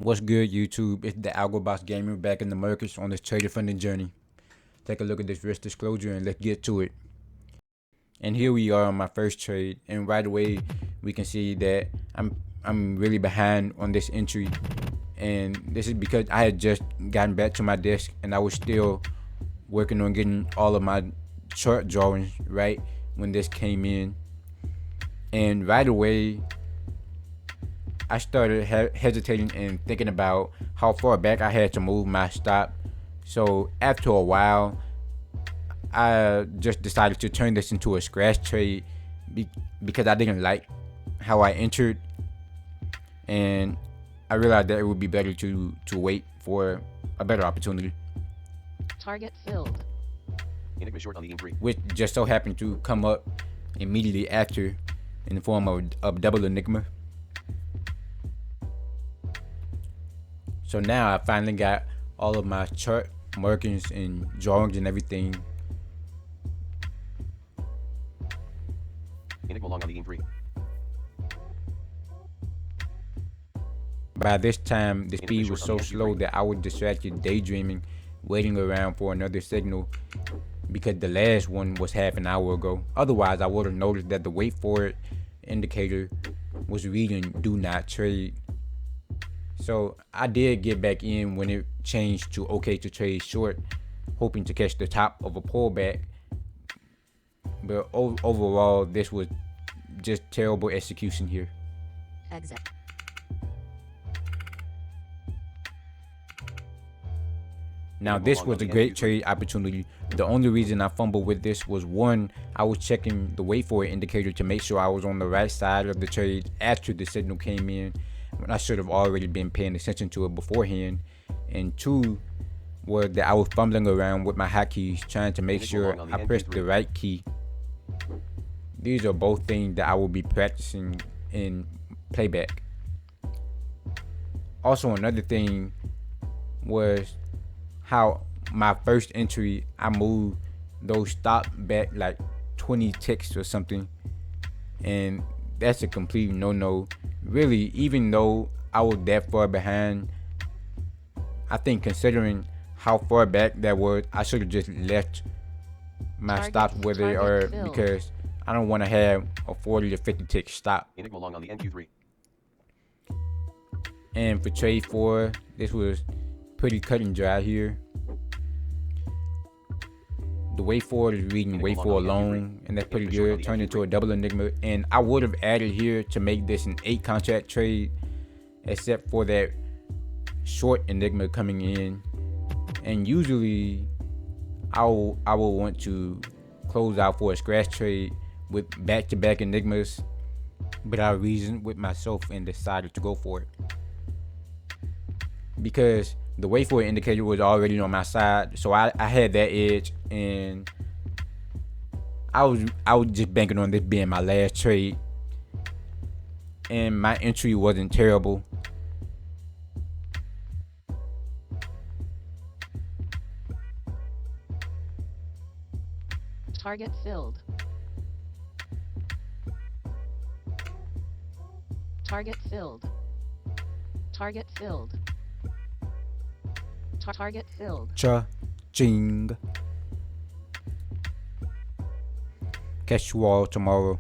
What's good, YouTube? It's the AlgoBox Gamer back in the markets on this trader funding journey. Take a look at this risk disclosure and let's get to it. And here we are on my first trade, and right away we can see that I'm really behind on this entry, and this is because I had just gotten back to my desk and I was still working on getting all of my chart drawings right when this came in, and right away I started hesitating and thinking about how far back I had to move my stop. So after a while, I just decided to turn this into a scratch trade because I didn't like how I entered, and I realized that it would be better to wait for a better opportunity. Target filled. Enigma short on the E3. Which just so happened to come up immediately after in the form of double Enigma. So now I finally got all of my chart markings and drawings and everything. Enigma long on the E3. By this time, the speed was so slow that I was distracted daydreaming, waiting around for another signal because the last one was half an hour ago. Otherwise, I would have noticed that the wait for it indicator was reading do not trade. So I did get back in when it changed to okay to trade short, hoping to catch the top of a pullback. But overall, this was just terrible execution here. Exit. Now this was a great trade opportunity. The only reason I fumbled with this was, one, I was checking the wait for it indicator to make sure I was on the right side of the trade after the signal came in, when I should have already been paying attention to it beforehand. And two was that I was fumbling around with my hotkeys trying to make sure I pressed the right key. These are both things that I will be practicing in playback. Also, another thing was how my first entry, I moved those stop back like 20 ticks or something, and that's a complete no-no. Really, even though I was that far behind, I think considering how far back that was, I should have just left my stops where they are, because I don't want to have a 40 to 50 tick stop. Enigma long on the NQ3. And for trade 4, this was pretty cut and dry here. The wait for is reading wait for alone, and that's pretty good. Turned into a double Enigma, and I would have added here to make this an 8 contract trade, except for that short Enigma coming in. And usually I will want to close out for a scratch trade with back-to-back Enigmas, but I reasoned with myself and decided to go for it because the wait for it indicator was already on my side, so I had that edge, and I was just banking on this being my last trade, and my entry wasn't terrible. Target filled. Target filled. Target filled. Target filled. Cha-ching. Catch you all tomorrow.